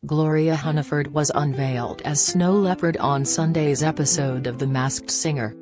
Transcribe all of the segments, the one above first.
Gloria Hunniford was unveiled as Snow Leopard on Sunday's episode of The Masked Singer.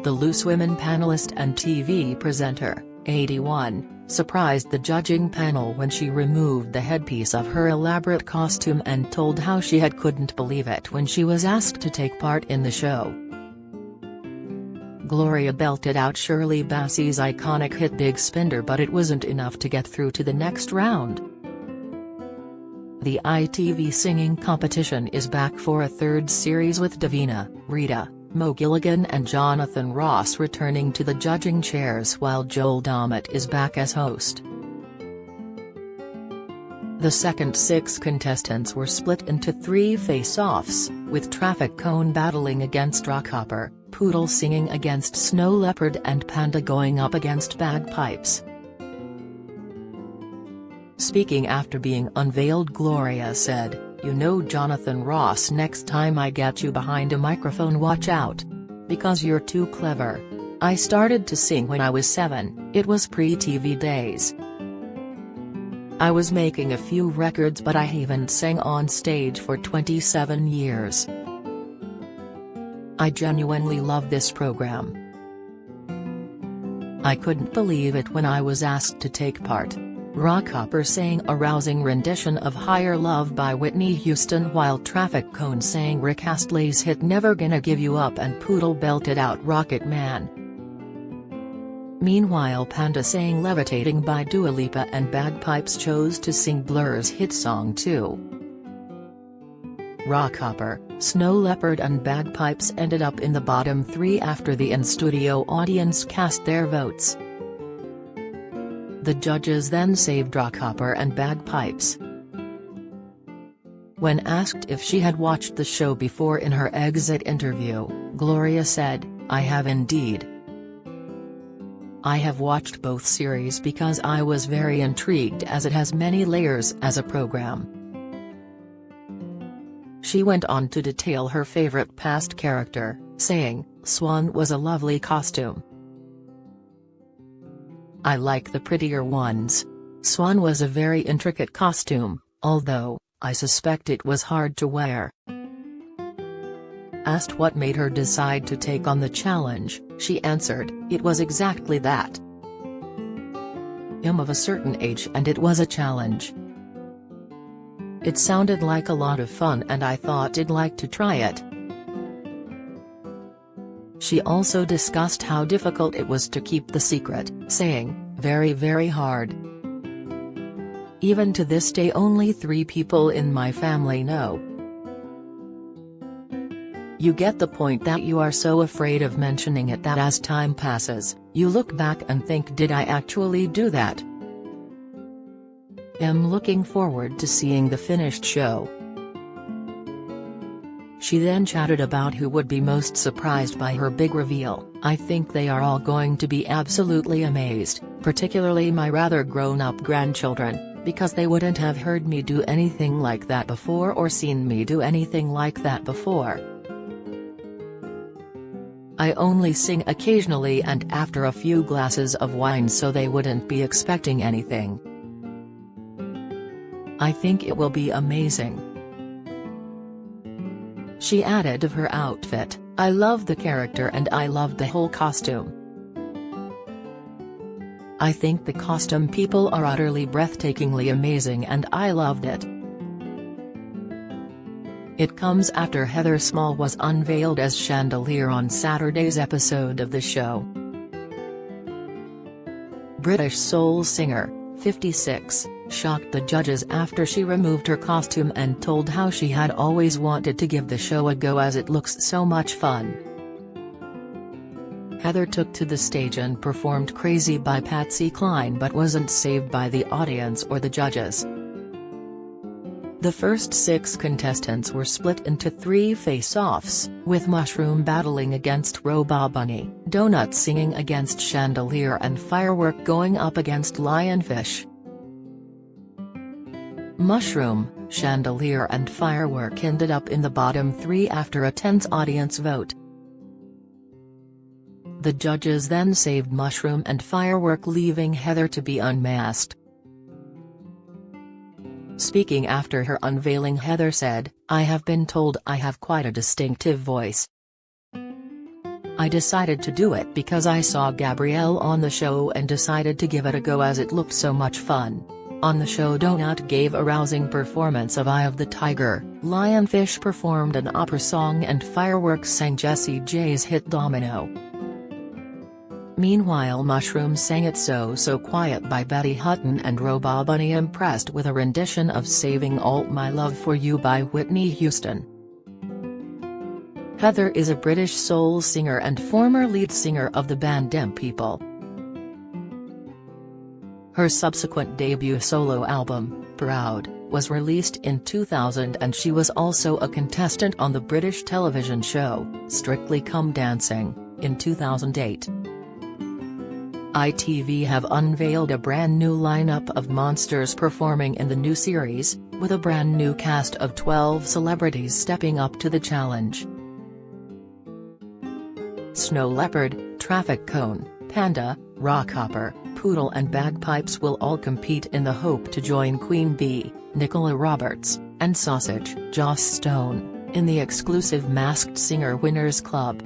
The Loose Women panelist and TV presenter, 81, surprised the judging panel when she removed the headpiece of her elaborate costume and told how she couldn't believe it when she was asked to take part in the show. Gloria belted out Shirley Bassey's iconic hit Big Spender, but it wasn't enough to get through to the next round. The ITV singing competition is back for a third series with Davina, Rita, Mo Gilligan and Jonathan Ross returning to the judging chairs while Joel Dommett is back as host. The second 6 contestants were split into 3 face-offs, with Traffic Cone battling against Rockhopper, Poodle singing against Snow Leopard and Panda going up against Bagpipes. Speaking after being unveiled, Gloria said, "You know Jonathan Ross, next time I get you behind a microphone watch out. Because you're too clever. I started to sing when I was 7, it was pre-TV days. I was making a few records but I haven't sang on stage for 27 years. I genuinely love this program. I couldn't believe it when I was asked to take part." Rockhopper sang a rousing rendition of Higher Love by Whitney Houston, while Traffic Cone sang Rick Astley's hit Never Gonna Give You Up and Poodle belted out Rocket Man. Meanwhile, Panda sang Levitating by Dua Lipa and Bagpipes chose to sing Blur's hit song too. Rockhopper, Snow Leopard and Bagpipes ended up in the bottom 3 after the in-studio audience cast their votes. The judges then saved Rockhopper and Bagpipes. When asked if she had watched the show before in her exit interview, Gloria said, "I have indeed. I have watched both series because I was very intrigued as it has many layers as a program." She went on to detail her favorite past character, saying, "Swan was a lovely costume. I like the prettier ones. Swan was a very intricate costume, although, I suspect it was hard to wear." Asked what made her decide to take on the challenge, she answered, "It was exactly that. I'm of a certain age and it was a challenge. It sounded like a lot of fun and I thought I'd like to try it." She also discussed how difficult it was to keep the secret, saying, "Very, very hard. Even to this day only 3 people in my family know." You get the point that you are so afraid of mentioning it that as time passes, you look back and think, did I actually do that? I'm looking forward to seeing the finished show. She then chatted about who would be most surprised by her big reveal. "I think they are all going to be absolutely amazed, particularly my rather grown-up grandchildren, because they wouldn't have heard me do anything like that before or seen me do anything like that before. I only sing occasionally and after a few glasses of wine, so they wouldn't be expecting anything. I think it will be amazing." She added of her outfit, "I love the character and I loved the whole costume. I think the costume people are utterly breathtakingly amazing and I loved it." It comes after Heather Small was unveiled as Chandelier on Saturday's episode of the show. British soul singer, 56, shocked the judges after she removed her costume and told how she had always wanted to give the show a go as it looks so much fun. Heather took to the stage and performed Crazy by Patsy Cline but wasn't saved by the audience or the judges. The first 6 contestants were split into 3 face-offs, with Mushroom battling against Robot Bunny, Donut singing against Chandelier and Firework going up against Lionfish. Mushroom, Chandelier and Firework ended up in the bottom 3 after a tense audience vote. The judges then saved Mushroom and Firework, leaving Heather to be unmasked. Speaking after her unveiling, Heather said, "I have been told I have quite a distinctive voice. I decided to do it because I saw Gabrielle on the show and decided to give it a go as it looked so much fun." On the show, Donut gave a rousing performance of Eye of the Tiger, Lionfish performed an opera song, and Fireworks sang Jessie J's hit Domino. Meanwhile, Mushroom sang It's So So Quiet by Betty Hutton, and Robo Bunny impressed with a rendition of Saving All My Love for You by Whitney Houston. Heather is a British soul singer and former lead singer of the band Dim People. Her subsequent debut solo album, Proud, was released in 2000, and she was also a contestant on the British television show, Strictly Come Dancing, in 2008. ITV have unveiled a brand new lineup of monsters performing in the new series, with a brand new cast of 12 celebrities stepping up to the challenge. Snow Leopard, Traffic Cone, Panda, Rockhopper, Poodle and Bagpipes will all compete in the hope to join Queen Bee, Nicola Roberts, and Sausage, Joss Stone, in the exclusive Masked Singer Winners Club.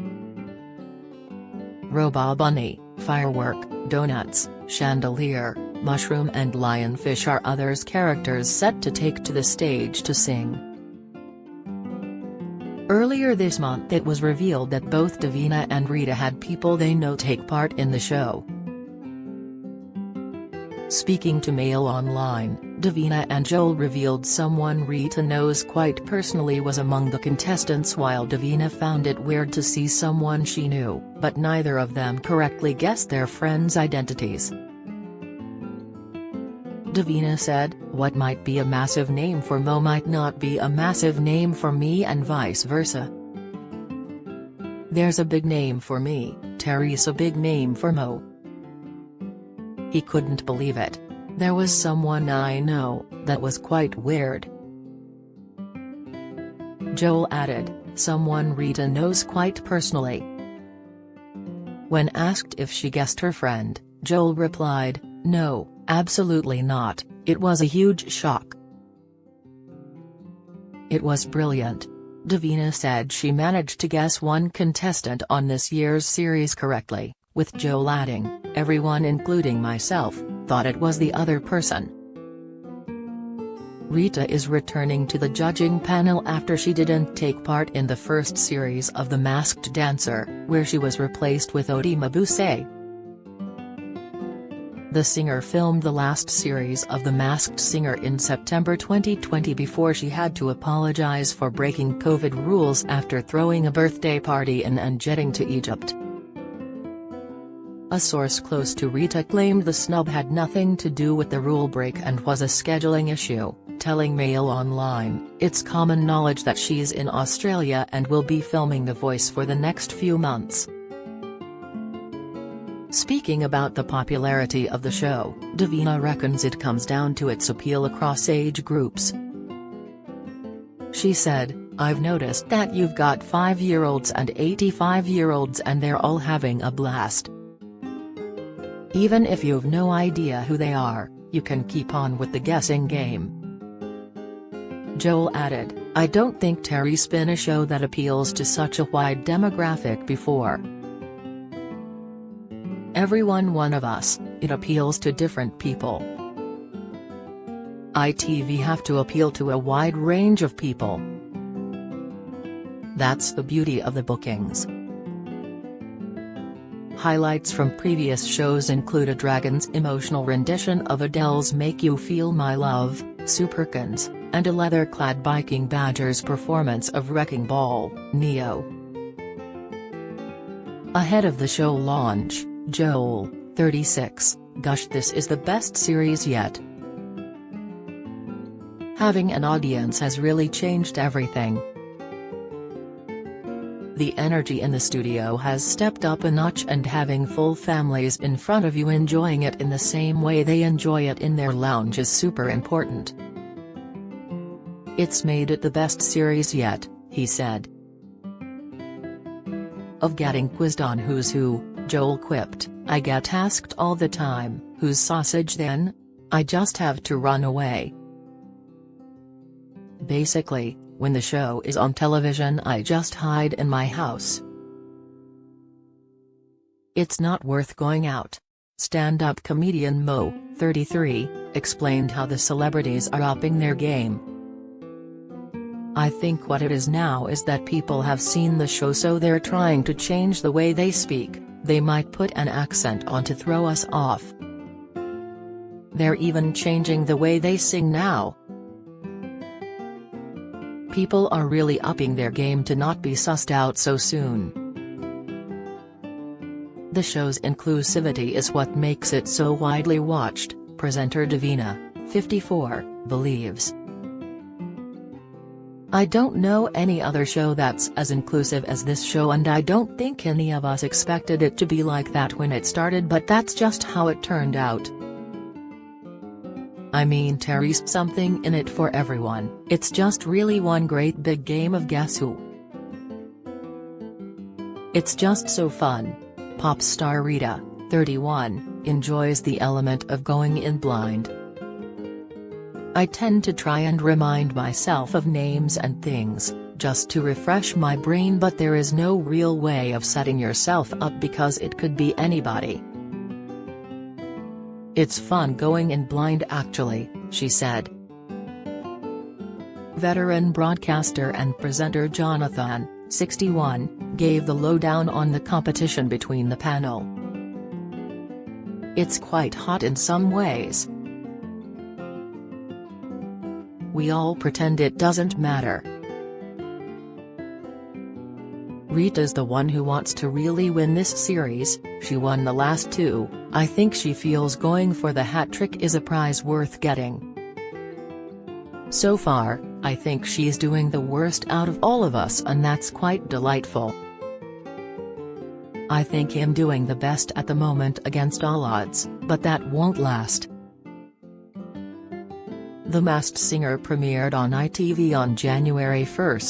Robo Bunny, Firework, Donuts, Chandelier, Mushroom and Lionfish are others characters set to take to the stage to sing. Earlier this month it was revealed that both Davina and Rita had people they know take part in the show. Speaking to Mail Online, Davina and Joel revealed someone Rita knows quite personally was among the contestants, while Davina found it weird to see someone she knew, but neither of them correctly guessed their friends' identities. Davina said, "What might be a massive name for Mo might not be a massive name for me and vice versa. There's a big name for me, Terry's a big name for Mo." He couldn't believe it. "There was someone I know, that was quite weird." Joel added, "Someone Rita knows quite personally." When asked if she guessed her friend, Joel replied, "No, absolutely not, it was a huge shock. It was brilliant." Davina said she managed to guess one contestant on this year's series correctly, with Joel adding, "Everyone including myself, thought it was the other person." Rita is returning to the judging panel after she didn't take part in the first series of The Masked Dancer, where she was replaced with Odi Mabuse. The singer filmed the last series of The Masked Singer in September 2020 before she had to apologize for breaking COVID rules after throwing a birthday party and jetting to Egypt. A source close to Rita claimed the snub had nothing to do with the rule break and was a scheduling issue, telling Mail Online, "It's common knowledge that she's in Australia and will be filming The Voice for the next few months." Speaking about the popularity of the show, Davina reckons it comes down to its appeal across age groups. She said, "I've noticed that you've got 5-year-olds and 85-year-olds and they're all having a blast. Even if you've no idea who they are, you can keep on with the guessing game." Joel added, "I don't think Terry's been a show that appeals to such a wide demographic before. Everyone one of us, it appeals to different people. ITV have to appeal to a wide range of people. That's the beauty of the bookings." Highlights from previous shows include a Dragon's emotional rendition of Adele's Make You Feel My Love, Sue Perkins, and a leather-clad biking badger's performance of Wrecking Ball, Neo. Ahead of the show launch, Joel, 36, gushed, "This is the best series yet. Having an audience has really changed everything. The energy in the studio has stepped up a notch, and having full families in front of you enjoying it in the same way they enjoy it in their lounge is super important. It's made it the best series yet," he said. Of getting quizzed on Who's Who, Joel quipped, "I get asked all the time, 'Who's sausage then? I just have to run away.'" Basically, when the show is on television I just hide in my house. It's not worth going out. Stand-up comedian Mo, 33, explained how the celebrities are upping their game. I think what it is now is that people have seen the show, so they're trying to change the way they speak. They might put an accent on to throw us off. They're even changing the way they sing now. People are really upping their game to not be sussed out so soon. The show's inclusivity is what makes it so widely watched, presenter Davina, 54, believes. I don't know any other show that's as inclusive as this show, and I don't think any of us expected it to be like that when it started, but that's just how it turned out. I mean, there's something in it for everyone. It's just really one great big game of guess who. It's just so fun. Pop star Rita, 31, enjoys the element of going in blind. I tend to try and remind myself of names and things, just to refresh my brain, but there is no real way of setting yourself up because it could be anybody. It's fun going in blind actually, she said. Veteran broadcaster and presenter Jonathan, 61, gave the lowdown on the competition between the panel. It's quite hot in some ways. We all pretend it doesn't matter. Rita's the one who wants to really win this series. She won the last two. I think she feels going for the hat trick is a prize worth getting. So far, I think she's doing the worst out of all of us, and that's quite delightful. I think I'm doing the best at the moment against all odds, but that won't last. The Masked Singer premiered on ITV on January 1.